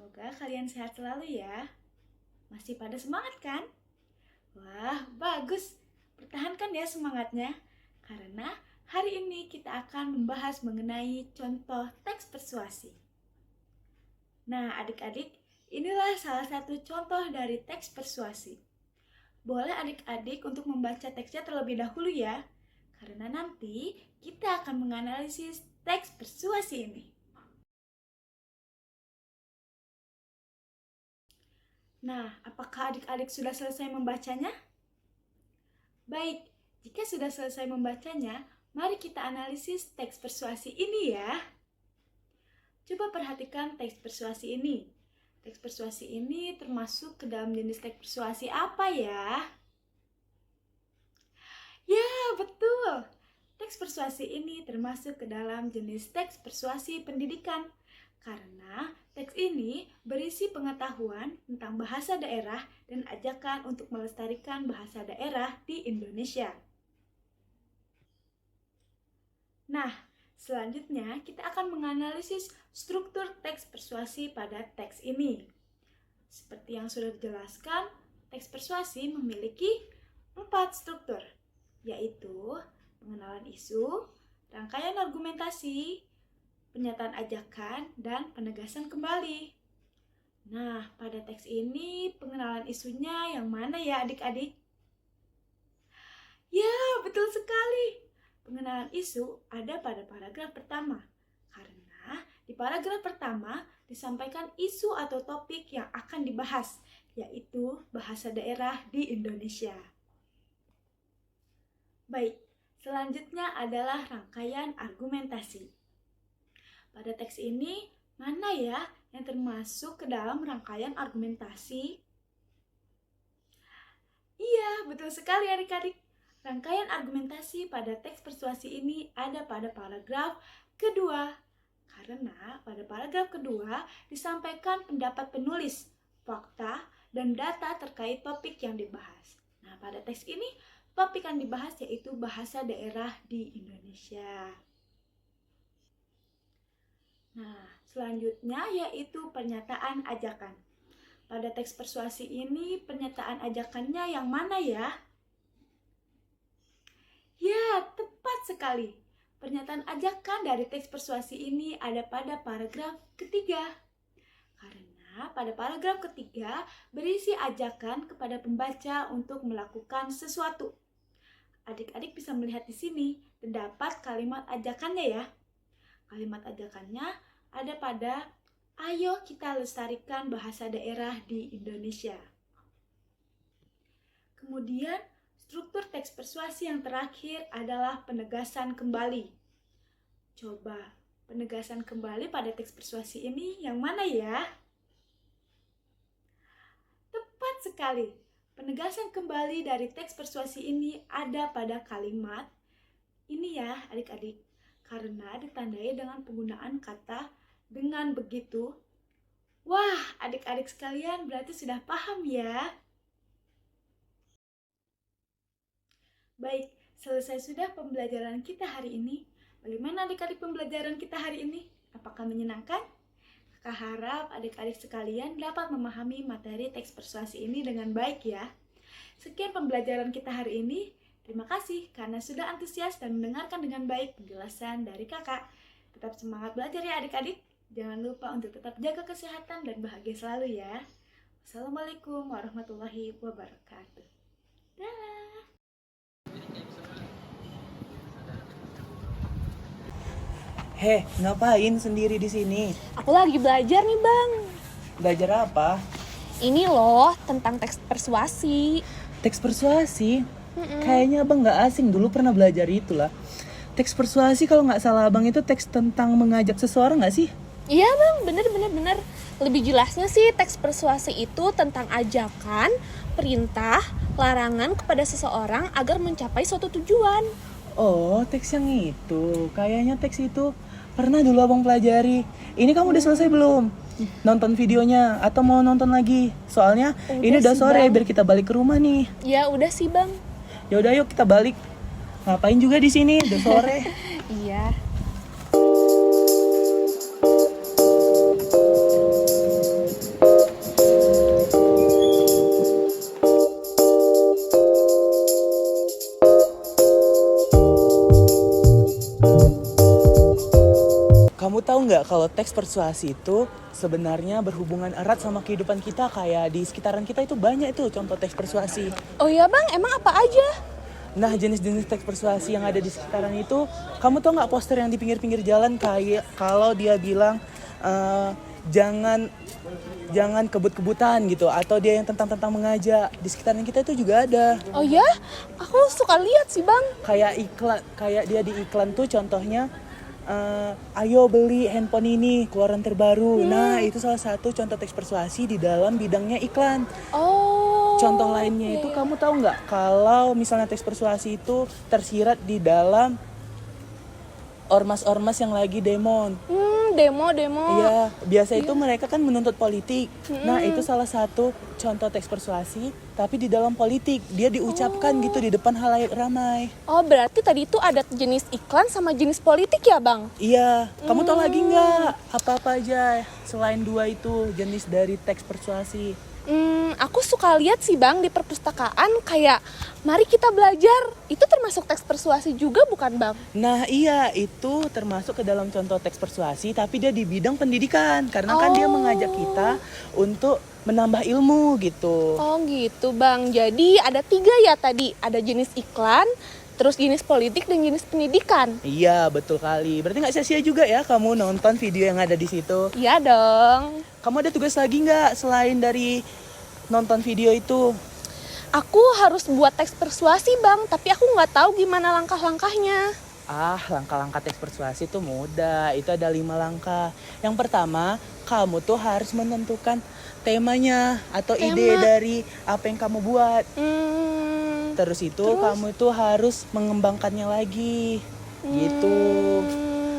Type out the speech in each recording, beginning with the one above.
Semoga kalian sehat selalu ya. Masih pada semangat kan? Wah, bagus. Pertahankan ya semangatnya. Karena hari ini kita akan membahas mengenai contoh teks persuasi. Nah, adik-adik, inilah salah satu contoh dari teks persuasi. Boleh adik-adik untuk membaca teksnya terlebih dahulu ya. Karena nanti kita akan menganalisis teks persuasi ini. Nah, apakah adik-adik sudah selesai membacanya? Baik, jika sudah selesai membacanya, mari kita analisis teks persuasi ini ya. Coba perhatikan teks persuasi ini. Teks persuasi ini termasuk ke dalam jenis teks persuasi apa ya? Ya, betul. Teks persuasi ini termasuk ke dalam jenis teks persuasi pendidikan. Karena teks ini berisi pengetahuan tentang bahasa daerah dan ajakan untuk melestarikan bahasa daerah di Indonesia. Nah, selanjutnya kita akan menganalisis struktur teks persuasi pada teks ini. Seperti yang sudah dijelaskan, teks persuasi memiliki 4 struktur, yaitu pengenalan isu, rangkaian argumentasi, pernyataan ajakan, dan penegasan kembali. Nah, pada teks ini pengenalan isunya yang mana ya adik-adik? Ya, betul sekali. Pengenalan isu ada pada paragraf pertama. Karena di paragraf pertama disampaikan isu atau topik yang akan dibahas, yaitu bahasa daerah di Indonesia. Baik, selanjutnya adalah rangkaian argumentasi. Pada teks ini, mana ya yang termasuk ke dalam rangkaian argumentasi? Iya, betul sekali adik-adik. Rangkaian argumentasi pada teks persuasi ini ada pada paragraf kedua. Karena pada paragraf kedua disampaikan pendapat penulis, fakta, dan data terkait topik yang dibahas. Nah, pada teks ini topik yang dibahas yaitu bahasa daerah di Indonesia. Nah, selanjutnya yaitu pernyataan ajakan. Pada teks persuasi ini, pernyataan ajakannya yang mana ya? Ya, tepat sekali. Pernyataan ajakan dari teks persuasi ini ada pada paragraf ketiga. Karena pada paragraf ketiga berisi ajakan kepada pembaca untuk melakukan sesuatu. Adik-adik bisa melihat di sini, terdapat kalimat ajakannya ya. Kalimat ajakannya ada pada ayo kita lestarikan bahasa daerah di Indonesia. Kemudian struktur teks persuasi yang terakhir adalah penegasan kembali. Coba penegasan kembali pada teks persuasi ini yang mana ya? Tepat sekali. Penegasan kembali dari teks persuasi ini ada pada kalimat ini ya adik-adik. Karena ditandai dengan penggunaan kata dengan begitu. Wah, adik-adik sekalian berarti sudah paham ya. Baik, selesai sudah pembelajaran kita hari ini. Bagaimana adik-adik pembelajaran kita hari ini? Apakah menyenangkan? Kakak harap adik-adik sekalian dapat memahami materi teks persuasi ini dengan baik ya. Sekian pembelajaran kita hari ini. Terima kasih karena sudah antusias dan mendengarkan dengan baik penjelasan dari kakak. Tetap semangat belajar ya adik-adik. Jangan lupa untuk tetap jaga kesehatan dan bahagia selalu ya. Wassalamualaikum warahmatullahi wabarakatuh. Dah. Heh, ngapain sendiri di sini? Aku lagi belajar nih, Bang. Belajar apa? Ini loh, tentang teks persuasi. Teks persuasi? Kayaknya abang gak asing, dulu pernah belajar itu lah. Teks persuasi kalau gak salah abang itu teks tentang mengajak seseorang gak sih? Iya, Bang, bener. Lebih jelasnya sih, teks persuasi itu tentang ajakan, perintah, larangan kepada seseorang agar mencapai suatu tujuan. Oh, teks yang itu. Kayaknya teks itu pernah dulu abang pelajari. Ini kamu udah selesai belum? Nonton videonya atau mau nonton lagi? Soalnya ini udah sih, sore, Bang. biar kita balik ke rumah nih. Ya udah sih, Bang. Ya udah yuk kita balik. Ngapain juga di sini? Udah sore. Iya. tahu nggak kalau teks persuasi itu sebenarnya berhubungan erat sama kehidupan kita, kayak di sekitaran kita itu banyak itu contoh teks persuasi. Oh iya bang, emang apa aja? Nah, jenis-jenis teks persuasi yang ada di sekitaran itu, kamu tau nggak poster yang di pinggir-pinggir jalan kayak kalau dia bilang jangan kebut-kebutan gitu, atau dia yang tentang mengajak, di sekitaran kita itu juga ada. Oh ya, aku suka lihat sih bang. Kayak iklan, kayak dia di iklan tuh contohnya ayo beli handphone ini keluaran terbaru. Nah, itu salah satu contoh teks persuasi di dalam bidangnya iklan. Oh. Contoh lainnya itu kamu tahu nggak kalau misalnya teks persuasi itu tersirat di dalam ormas-ormas yang lagi demo. Demo. Iya, biasa itu mereka kan menuntut politik. Nah, itu salah satu contoh teks persuasi, tapi di dalam politik. Dia diucapkan gitu di depan halayak ramai. Oh, berarti tadi itu ada jenis iklan sama jenis politik ya, Bang? Iya, kamu tahu lagi nggak apa-apa aja selain dua itu jenis dari teks persuasi? Aku suka lihat sih Bang di perpustakaan kayak mari kita belajar. Itu termasuk teks persuasi juga bukan Bang? Nah iya, itu termasuk ke dalam contoh teks persuasi, tapi dia di bidang pendidikan. Karena kan dia mengajak kita untuk menambah ilmu gitu. Oh gitu Bang, jadi ada 3 ya tadi. Ada jenis iklan, terus jenis politik dan jenis pendidikan. Iya, betul kali. Berarti nggak sia-sia juga ya kamu nonton video yang ada di situ. Iya dong. Kamu ada tugas lagi nggak selain dari nonton video itu? Aku harus buat teks persuasi Bang, tapi aku nggak tahu gimana langkah-langkahnya. Langkah-langkah teks persuasi itu mudah. Itu ada 5 langkah. Yang pertama, kamu tuh harus menentukan temanya atau ide dari apa yang kamu buat. Terus kamu itu harus mengembangkannya lagi. Gitu.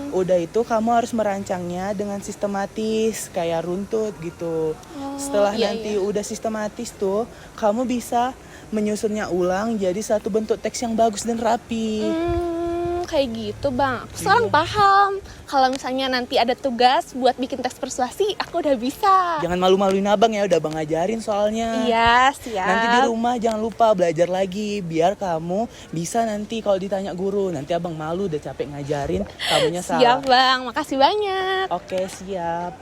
Udah itu kamu harus merancangnya dengan sistematis, kayak runtut gitu. Setelah nanti udah sistematis tuh, kamu bisa menyusunnya ulang jadi satu bentuk teks yang bagus dan rapi. Kayak gitu Bang, aku sekarang paham. Kalau misalnya nanti ada tugas buat bikin teks persuasi, aku udah bisa. Jangan malu-maluin abang ya, udah abang ngajarin soalnya. Iya, siap. Nanti di rumah jangan lupa belajar lagi, biar kamu bisa nanti kalau ditanya guru. Nanti abang malu udah capek ngajarin, kamunya salah. Siap Bang, makasih banyak. Oke, siap.